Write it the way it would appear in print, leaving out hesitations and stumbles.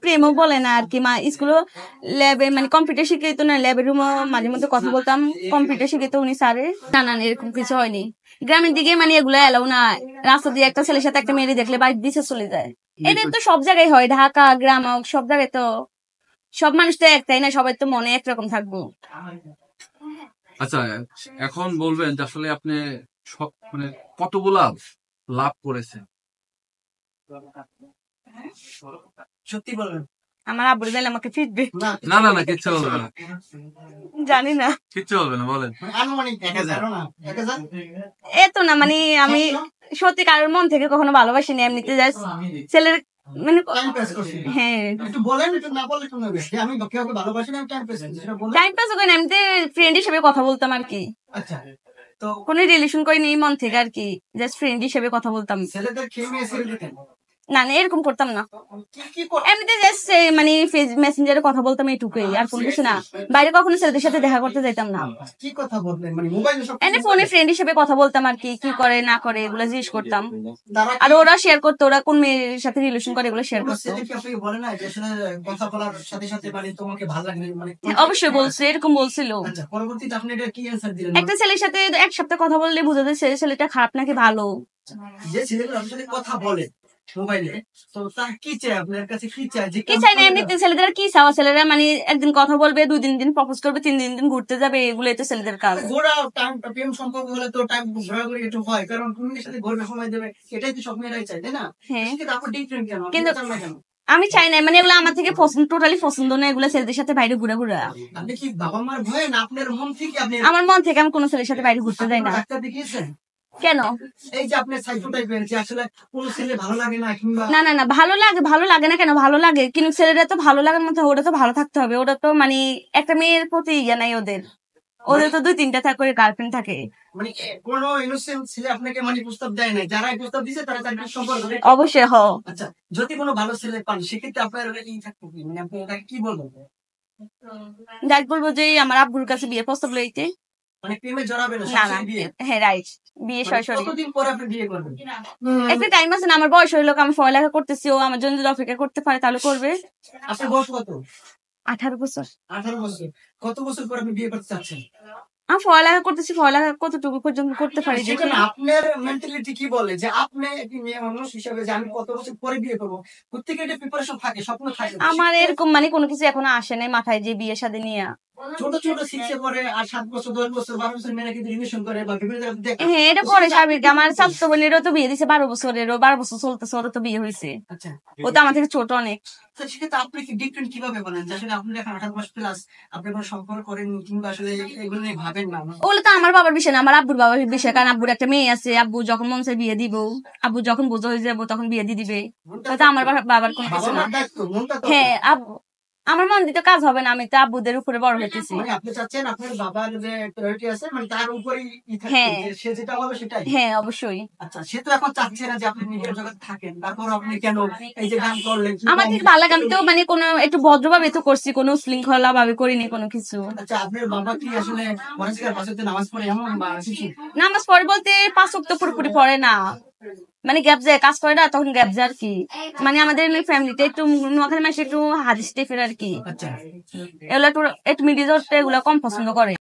প্রেমও বলে না আর কি। স্কুলে ল্যাবে মানে কম্পিউটার শিখিয়ে তো না, ল্যাবের রুমও মাঝে মধ্যে কথা বলতাম, কম্পিউটার শিখিয়ে উনি স্যারে। না এরকম কিছু হয়নি। গ্রামের দিকে মানে এগুলো এলাও না, রাস্তা দিয়ে একটা ছেলের সাথে একটা মেয়ে দেখলে বাড়ির দিকে চলে যায়। এদের তো সব জায়গায় হয়, ঢাকা গ্রাম সব জায়গায় তো সব মানুষ তো এক, তাই না? সবাই তো মনে একরকম থাকবো। আচ্ছা, এখন বলবেন যে আসলে আপনি মানে কতগুলা লাভ করেছেন? সত্যি বলবেন। আমার আব্বুর বেলা আমাকে ফিরবে না না না, কিচ্ছু বলবে না, জানি না, কিচ্ছু বলবে না, বলেন। এত না মানে আমি সত্যি কারোর মন থেকে কখনো ভালোবাসিনি, এমনিতে জাস্ট ছেলের মানে হ্যাঁ টাইম পাস করি না, এমনিতে ফ্রেন্ড হিসেবে কথা বলতাম আর কি। আচ্ছা, তো কোনো রিলেশন করিনি মন থেকে আর কি, জাস্ট ফ্রেন্ড হিসেবে কথা বলতাম। ছেলেদের খেয়ে মেয়ে ছেড়ে দিতেন? না এরকম করতাম না, এমনিতে জাস্ট মানে মেসেঞ্জারে কথা বলতাম এটুকুই, আর কোনো কিছু না। বাইরে কখনো ছেলেদের সাথে দেখা করতে যাইতাম না। কি কথা বলতেন মানে মোবাইলে? এনে ফোনে ফ্রেন্ড হিসেবে কথা বলতাম আর কি করে না করে এগুলো জিজ্ঞেস করতাম। আর ওরা শেয়ার করতো, ওরা কোন মেয়ের সাথে রিলেশন করে এগুলো শেয়ার করতো। বলে না যে আসলে কথা বলার সাথে সাথে মানে তোমাকে ভালো লাগে মানে? অবশ্যই বলছে, এরকম বলছিল। আচ্ছা, পরবর্তীতে আপনি এটা কি অ্যানসার দিলেন? একটা ছেলের সাথে এক সপ্তাহ কথা বললে বোঝা যায় ছেলেটা খারাপ নাকি ভালো। যে ছেলেগুলো আপনার সাথে কথা বলে মোবাইলে, তো তার কি চাই আপনার কাছে? কি চাই? যে কি চাই না, এমনিতে ছেলেদের কি চাওয়া, ছেলেরা মানে একদিন কথা বলবে, 2-3 দিন প্রপোজ করবে, 3 দিন ঘুরতে যাবে, এগুলোই তো ছেলেদের কাজ। ঘোরা প্রেম সম্পর্ক হলে তো টাইম ঘোরাঘুরি একটু হয়, কারণ তুমি সাথে ঘুরবে, সময় দেবে, এটাই তো সব মেয়েরাই চাই, তাই না? হ্যাঁ, কিন্তু আপনি ডিফারেন্ট কেন? কিন্তু আমি চাই না, মানে এগুলো আমার থেকে টোটালি পছন্দ না, এগুলো ছেলেদের সাথে বাইরে ঘুরা। আপনি কি বাবা মার ভয়ে না আপনার মন থেকে? আপনি আমার মন থেকে আমি কোনো ছেলের সাথে বাইরে ঘুরতে যাই না। ডাক্তার দেখিয়েছেন কেন? এই যে আপনি সাইকো টাইপের, যে আসলে কোন ছেলে ভালো লাগে না, কিংবা না ভালো লাগে না কেন, ভালো লাগে, কিন্তু ছেলেরা তো ভালো লাগার মতো, ওরা তো ভালো থাকতে হবে, ওরা তো মানে একটা মেয়ের প্রতি ইয়ে নাই ওদের তো 2-3টা করে গার্লফ্রেন্ড থাকে। মানে কোন ইনোসেন্ট ছেলে আপনাকে মানে প্রস্তাব দেয় না? যারা প্রস্তাব দিছে তারা তার সম্পর্ক? অবশ্যই আচ্ছা, যদি কোনো ভালো ছেলে পান সেক্ষেত্রে আপনার কি থাকবে, মানে আপনি ওটাকে কি বলবেন? ডাইরেক্ট বলবো যে আমার আব্বুর কাছে বিয়ে প্রস্তাব লইতে। মানে প্রেমে জড়াবে না? হ্যাঁ রাইট, বিয়ে সরাসরি। কতদিন পরে আপনি বিয়ে করবেন? একটা টাইম আছে না, আমার বয়স হইলো, আমি পড়ালেখা করতেছি, ও আমার জন্য যদি অপেক্ষা করতে পারে তাহলে করবে। আপনার বয়স কত? 18 বছর। 18 বছর। কত বছর পর আপনি বিয়ে করতে চাচ্ছেন? আমি পড়ালেখা করতেছি, পড়ালেখা কতটুকু পর্যন্ত করতে পারি। আপনার মেন্টালিটি কি বলে যে আপনি একটি মেয়ে মানুষ হিসাবে যে আমি কত বছর পরে বিয়ে করবো? প্রত্যেকের প্রিপারেশন থাকে, স্বপ্ন থাকে। আমার এরকম মানে কোনো কিছু এখনো আসে নাই মাথায় যে বিয়ে শাদী নিয়ে। ছোট ছোট শিখছে পরে, আর 7 বছর 10 বছর 12 বছর মেয়েরা কিন্তু রিলেশন করে বা বিভিন্ন জায়গায় দেখে। হ্যাঁ, এটা পরে স্বাভাবিক। আমার চাচাতো বোনেরও তো বিয়ে দিছে 12 বছরেরও, 12 বছর চলতেছে, ওরও তো বিয়ে হয়েছে। আচ্ছা, ও তো আমার থেকে ছোট অনেক। সেক্ষেত্রে আপনি কি ডিফারেন্ট কিভাবে বলেন যে আসলে আপনি এখন 18 মাস প্লাস আপনি কোনো সম্পর্ক করেন কিংবা আসলে এগুলো নিয়ে ভাবেন না? ওগুলো তো আমার বাবার বিষয় না, আমার আব্বুর বাবার বিষয়, কারণ আব্বুর একটা মেয়ে আছে, আব্বু যখন মন চায় বিয়ে দিব, আব্বু যখন বোঝা হয়ে যাবো তখন বিয়ে দিয়ে দিবে, তো আমার বাবার কোনো কিছু না। হ্যাঁ, আমার মন দিতে কাজ হবে না, আমি তো আব্বুদের উপরে বড় হইতেছি। আপনি চাচ্ছেন আপনার বাবার যে প্রায়োরিটি আছে মানে তার উপরেই সে যেটা হবে সেটাই? হ্যাঁ অবশ্যই। আচ্ছা, সে তো এখন চাচ্ছে না যে আপনি নিজের জগৎ থাকেন, তারপর আপনি কেন এই যে গান করলেন? আমার ঠিক ভালো লাগে, আমি তো মানে কোনো একটু ভদ্রভাবে তো করছি, কোনো শৃঙ্খলা ভাবে করিনি কোনো কিছু। আচ্ছা, আপনার বাবা কি আসলে নামাজ পড়ে এমন বা কিছু? নামাজ পড়ে বলতে 5 ওয়াক্ত পুরোপুরি পড়ে না, মানে গ্যাপ যায়, কাজ করে না তখন গ্যাপ যায় আর কি। মানে আমাদের ফ্যামিলিতে একটু নোয়াখালী মাসে একটু হাদিস টাইপের আর কি, এগুলো একটু মিডিয়া এগুলো কম পছন্দ করে।